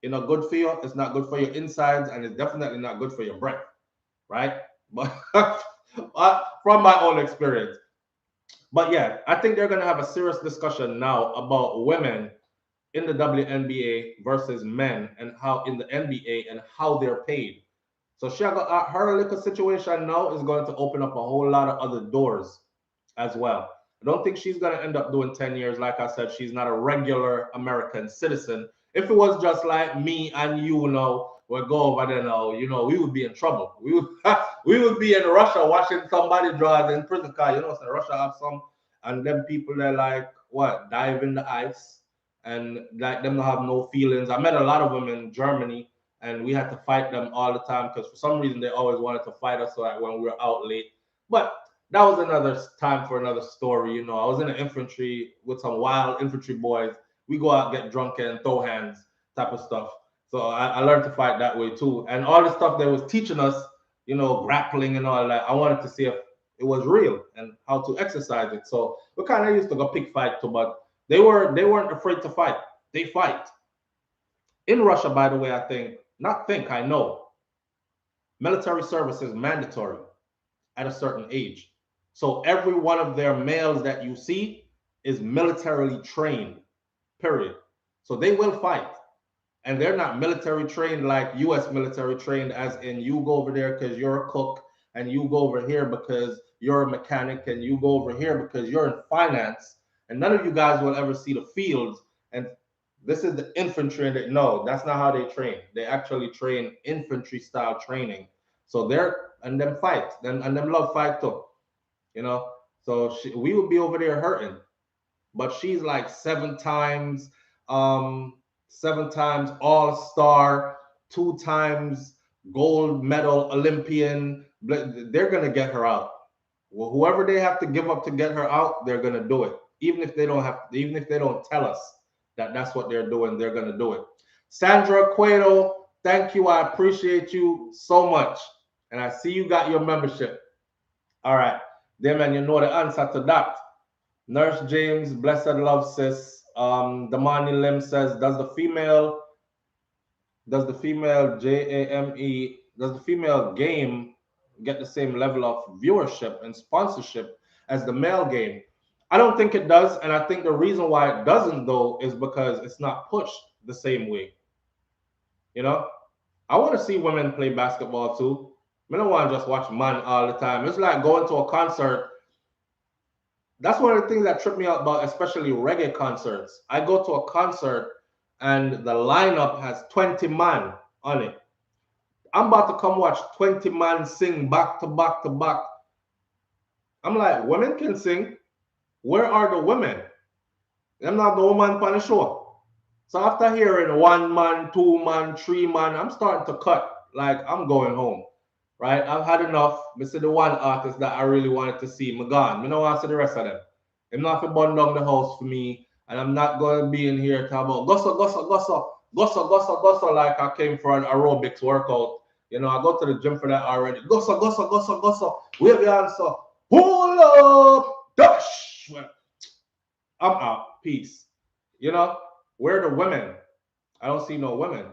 It's not good for you. It's not good for your insides, and it's definitely not good for your breath, right? But from my own experience. But yeah, I think they're going to have a serious discussion now about women in the WNBA versus men and how in the NBA and how they're paid. So she got her little situation now is going to open up a whole lot of other doors as well. I don't think she's going to end up doing 10 years. Like I said, she's not a regular American citizen. If it was just like me and you know, we'll go over there now, you know, we would be in trouble. We would be in Russia watching somebody drive in prison car. You know, so Russia have some, and them people they're like, what, dive in the ice and like them have no feelings. I met a lot of them in Germany and we had to fight them all the time because for some reason they always wanted to fight us so that when we were out late. But that was another time for another story. You know, I was in the infantry with some wild infantry boys. We go out, get drunk and throw hands type of stuff. So I learned to fight that way too. And all the stuff they was teaching us you know, grappling and all that. I wanted to see if it was real and how to exercise it. So we kind of used to go pick fight too, but they weren't afraid to fight. They fight. In Russia, by the way, I know military service is mandatory at a certain age. So every one of their males that you see is militarily trained, period. So they will fight. And they're not military trained like US military trained, as in you go over there because you're a cook, and you go over here because you're a mechanic, and you go over here because you're in finance. And none of you guys will ever see the fields. And this is the infantry. And no, that's not how they train. They actually train infantry style training. So and them fight, and them love fight too, you know. So we would be over there hurting, but she's like um, 7 times All-Star, 2 times gold medal Olympian. They're gonna get her out. Well, whoever they have to give up to get her out, they're gonna do it. Even if they don't tell us that that's what they're doing, they're gonna do it. Sandra Cueto, thank you. I appreciate you so much. And I see you got your membership. All right. Then, man, you know the answer to that. Nurse James, blessed love, sis. Damani Lim says, does the female game get the same level of viewership and sponsorship as the male game? I don't think it does. And I think the reason why it doesn't, though, is because it's not pushed the same way. You know, I want to see women play basketball too. I don't want to just watch man all the time. It's like going to a concert. That's one of the things that tripped me out about, especially reggae concerts. I go to a concert and the lineup has 20 man on it. I'm about to come watch 20 man sing back to back to back. I'm like, women can sing. Where are the women? I'm not the woman on the show. So after hearing 1 man, 2 man, 3 man, I'm starting to cut. Like, I'm going home. Right? I've had enough. I see the one artist that I really wanted to see. I'm gone. I don't want to see the rest of them. I'm not going to burn down the house for me. And I'm not going to be in here talking about gossa, like I came for an aerobics workout. You know, I go to the gym for that already. Gossa. Wave your hands up. Pull up. Dash. I'm out. Peace. You know, where are the women? I don't see no women.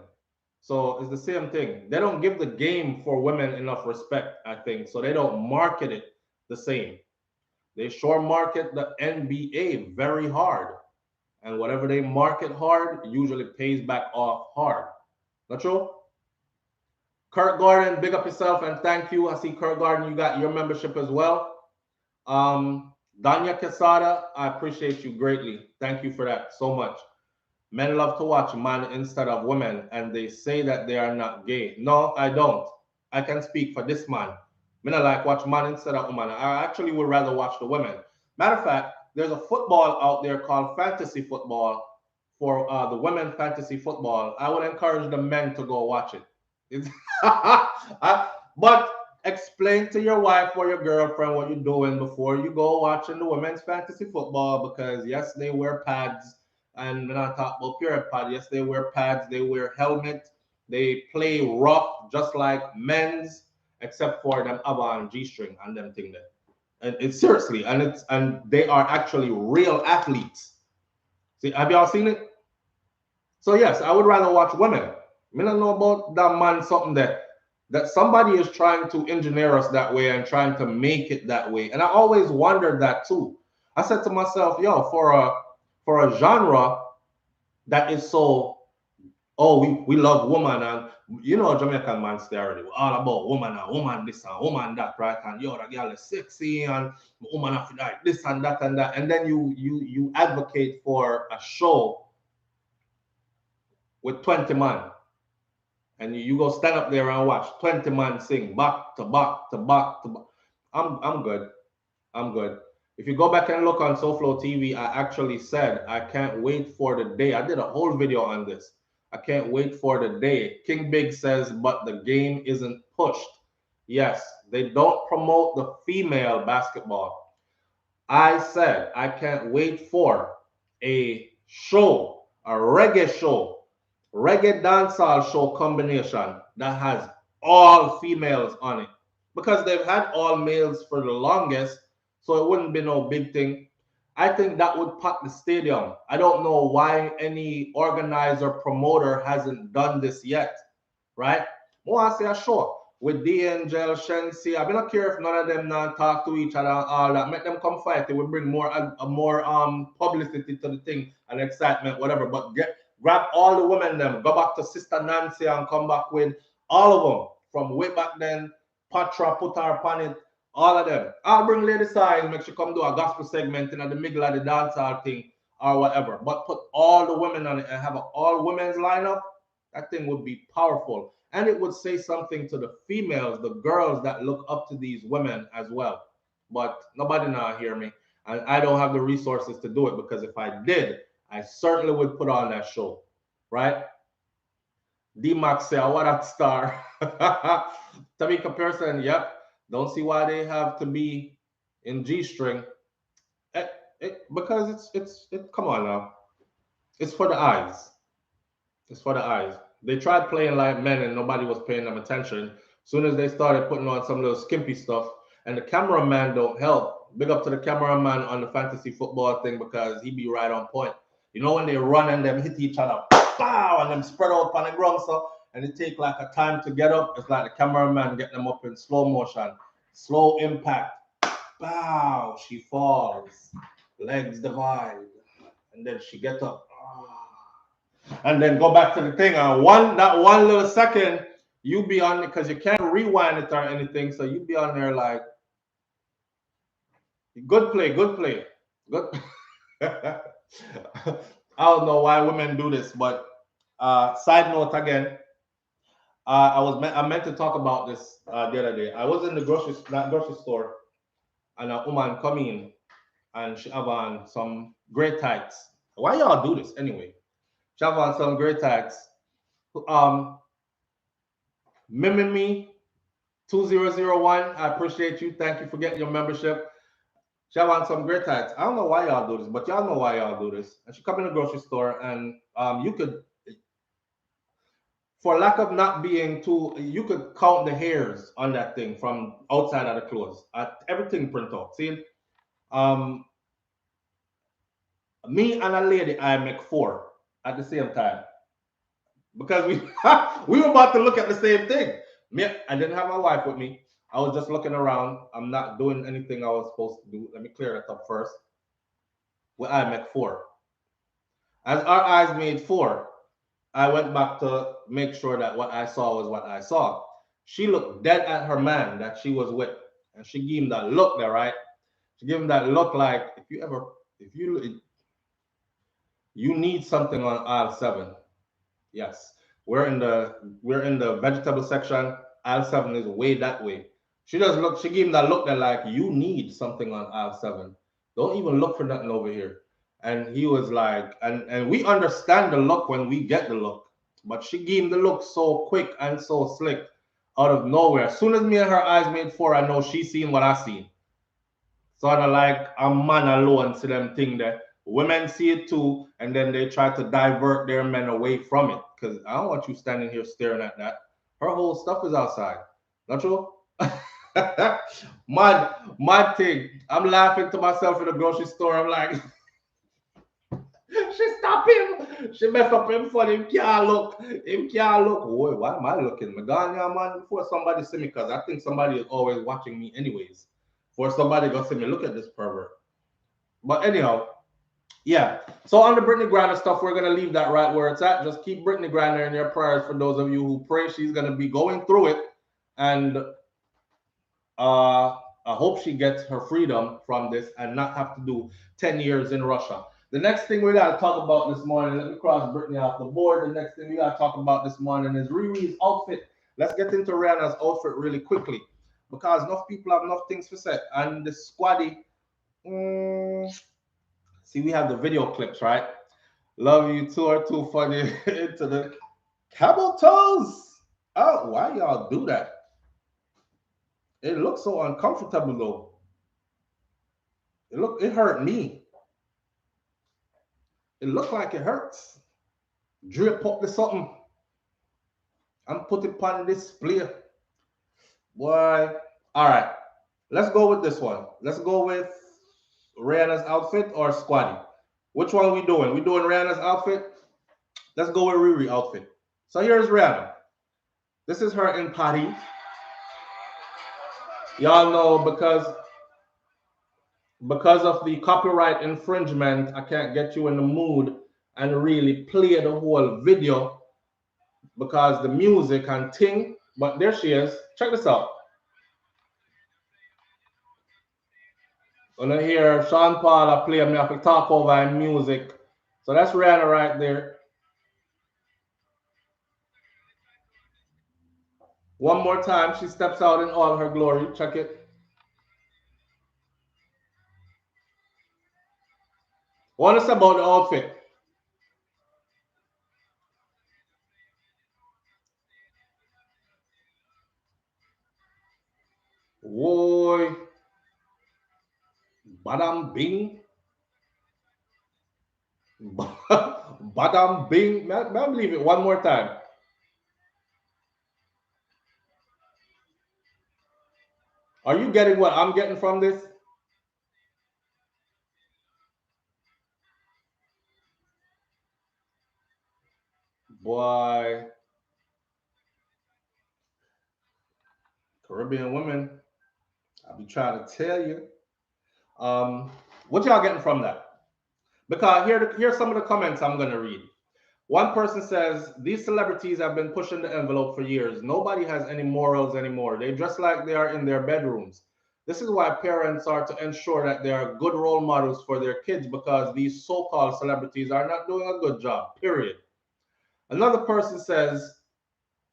So it's the same thing. They don't give the game for women enough respect, I think. So they don't market it the same. They sure market the NBA very hard. And whatever they market hard usually pays back off hard. Not true? Kurt Gordon, big up yourself and thank you. I see Kurt Gordon, you got your membership as well. Danya Quesada, I appreciate you greatly. Thank you for that so much. Men love to watch man instead of women, and they say that they are not gay. No, I don't. I can speak for this man. Men I like watch man instead of woman. I actually would rather watch the women. Matter of fact, there's a football out there called fantasy football for the women fantasy football. I would encourage the men to go watch it. But explain to your wife or your girlfriend what you're doing before you go watching the women's fantasy football, because yes, they wear pads. And then I talk about period pad. Yes, they wear pads, they wear helmet, they play rough just like men's, except for them Avan G-string and them thing there. And it's seriously, and they are actually real athletes. See, have y'all seen it? So yes, I would rather watch women. I don't know about that man something that somebody is trying to engineer us that way and trying to make it that way. And I always wondered that too. I said to myself, yo, for a genre that is so, oh, we love woman, and you know Jamaican man stay already. We're all about woman and woman this and woman that, right? And yo, that girl is sexy and woman have to like this and that and that. And then you advocate for a show with 20 man. And you go stand up there and watch 20 man sing back to back to back to back. I'm good. I'm good. If you go back and look on SouFLoTV, I actually said I can't wait for the day. I did a whole video on this. I can't wait for the day. King Big says, but the game isn't pushed. Yes, they don't promote the female basketball. I said I can't wait for a show, a reggae show, reggae dancehall show combination that has all females on it. because they've had all males for the longest, so it wouldn't be no big thing. I think that would pack the stadium. I don't know why any organizer promoter hasn't done this yet, right? More I say a show with D'Angel, Shensi. I don't care if none of them not talk to each other and all that. Make them come fight. It will bring more publicity to the thing and excitement, whatever. But grab all the women them, go back to Sister Nancy and come back with all of them from way back then. Patra put her upon it, all of them. I'll bring Lady Signs, make sure come do a gospel segment in the middle of the dancehall thing or whatever. But put all the women on it and have an all women's lineup. That thing would be powerful. And it would say something to the females, the girls that look up to these women as well. But nobody now hear me. And I don't have the resources to do it, because if I did, I certainly would put on that show. Right? D-Max say, what a star. Tamika Pearson, yep. Don't see why they have to be in G-string. Because it's come on now. It's for the eyes. It's for the eyes. They tried playing like men and nobody was paying them attention. As soon as they started putting on some little skimpy stuff, and the cameraman don't help. Big up to the cameraman on the fantasy football thing, because he be right on point. You know when they run and them hit each other, pow, and them spread out on the ground, so and it take like a time to get up. It's like the cameraman getting them up in slow motion, slow impact. Pow, she falls, legs divide, and then she gets up. And then go back to the thing. That one little second, you be on, because you can't rewind it or anything, so you be on there like, good play. I don't know why women do this, but side note again, I meant to talk about this the other day. I was in the grocery store, and a woman come in, and she have on some gray tights. Why y'all do this anyway? She have on some gray tights. Mimimi 2001, I appreciate you. Thank you for getting your membership. She have on some great tights. I don't know why y'all do this, but y'all know why y'all do this. And she come in the grocery store, and you could, for lack of not being too, you could count the hairs on that thing from outside of the clothes. Everything print out. See, me and a lady, I make 4 at the same time, because we we were about to look at the same thing. Me, I didn't have my wife with me. I was just looking around. I'm not doing anything I was supposed to do. Let me clear it up first. Well, I make 4. As our eyes made 4, I went back to make sure that what I saw was what I saw. She looked dead at her man that she was with, and she gave him that look there, right? She gave him that look like, if you need something on aisle 7. Yes, we're in the vegetable section. Aisle 7 is way that way. She gave him that look that like, you need something on aisle 7. Don't even look for nothing over here. And he was like, and we understand the look when we get the look, but she gave him the look so quick and so slick out of nowhere. As soon as me and her eyes made 4, I know she seen what I seen. Sort of like a man alone see them thing there. Women see it too, and then they try to divert their men away from it. Because I don't want you standing here staring at that. Her whole stuff is outside. Not true? Mad thing. I'm laughing to myself in the grocery store. I'm like, she stop him. She mess up him for him can't look. Him can't look. Boy, why am I looking? I gone here, man, before somebody see me, because I think somebody is always watching me anyways. For somebody to see me, look at this pervert. But anyhow, yeah. So on the Brittney Griner stuff, we're gonna leave that right where it's at. Just keep Brittney Griner in your prayers for those of you who pray. She's gonna be going through it, and I hope she gets her freedom from this and not have to do 10 years in Russia. The next thing we got to talk about this morning, let me cross Brittney off the board. The next thing we got to talk about this morning is RiRi's outfit. Let's get into Rihanna's outfit really quickly, because enough people have enough things to say. And the Squaddy, see, we have the video clips, right? Love you two are too funny into the camel toes. Oh, why y'all do that? It looks so uncomfortable though. It hurt me. It looked like it hurts. Drip up the something and put it on display. Boy, All right. Let's go with this one. Let's go with Rihanna's outfit or Squaddy. Which one are we doing? We doing Rihanna's outfit? Let's go with RiRi outfit. So here's Rihanna. This is her in Paris. Y'all know because of the copyright infringement, I can't get you in the mood and really play the whole video because the music and ting. But there she is. Check this out. When I hear Sean Paul play, me have to talk over music. So that's Rihanna right there. One more time, she steps out in all her glory. Check it. What is about the outfit? Boy, badam bing. Badam bing. May I believe it one more time? Are you getting what I'm getting from this? Boy, Caribbean women, I'll be trying to tell you. What y'all getting from that? Because here's some of the comments I'm gonna read. One person says, these celebrities have been pushing the envelope for years. Nobody has any morals anymore. They dress like they are in their bedrooms. This is why parents are to ensure that they are good role models for their kids because these so-called celebrities are not doing a good job, period. Another person says,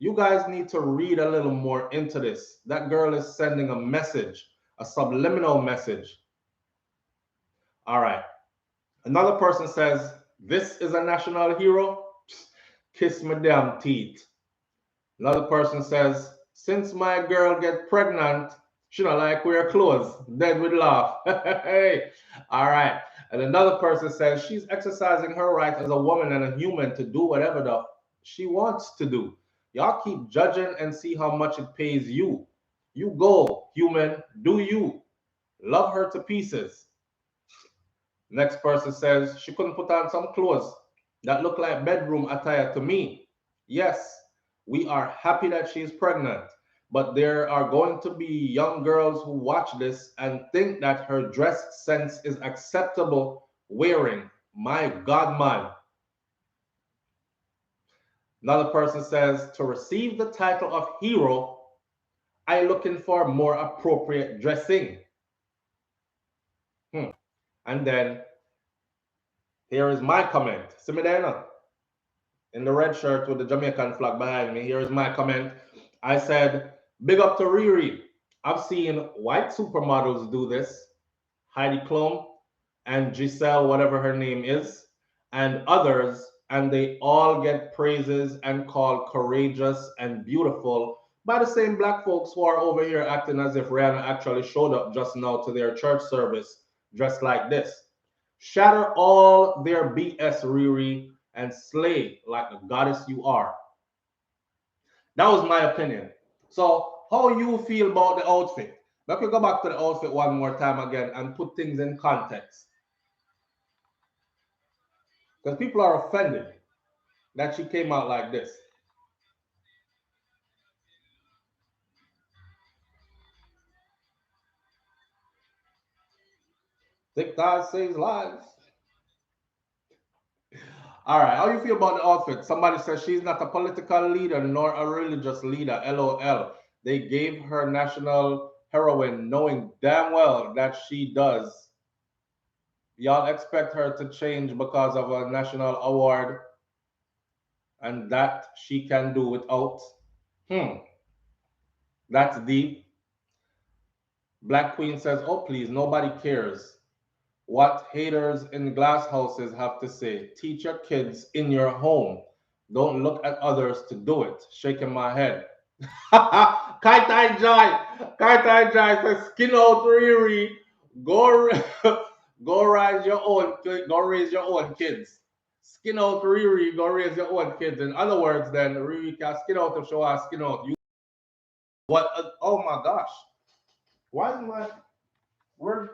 you guys need to read a little more into this. That girl is sending a message, a subliminal message. All right. Another person says, this is a national hero. Kiss my damn teeth. Another person says, since my girl get pregnant, she don't like wear clothes. Dead with laugh. Hey, all right. And another person says she's exercising her right as a woman and a human to do whatever the she wants to do. Y'all keep judging and see how much it pays you. You go, human, do you. Love her to pieces. Next person says she couldn't put on some clothes that look like bedroom attire to me. Yes, we are happy that she's pregnant, but there are going to be young girls who watch this and think that her dress sense is acceptable wearing. My God, man. Another person says to receive the title of hero, I looking for more appropriate dressing. And then here is my comment. See me there now? In the red shirt with the Jamaican flag behind me. Here is my comment. I said, big up to RiRi. I've seen white supermodels do this. Heidi Klum and Giselle, whatever her name is, and others, and they all get praises and called courageous and beautiful by the same black folks who are over here acting as if Rihanna actually showed up just now to their church service dressed like this. Shatter all their BS, RiRi, and slay like the goddess you are. That was my opinion. So, how you feel about the outfit? Let me go back to the outfit one more time again and put things in context. Because people are offended that she came out like this. TikTok saves lives. All right, how you feel about the outfit? Somebody says she's not a political leader nor a religious leader. LOL. They gave her national heroine knowing damn well that she does. Y'all expect her to change because of a national award and that she can do without? That's deep. Black Queen says, oh, please, nobody cares what haters in glass houses have to say. Teach your kids in your home. Don't look at others to do it. Shaking my head. Kaitai Joy. Kaitai Joy says, skin out RiRi. Go, go raise your own. Go raise your own kids. Skin out RiRi. Go raise your own kids. In other words, then RiRi can skin out if she wants skin out. You what? Oh my gosh. Why is my where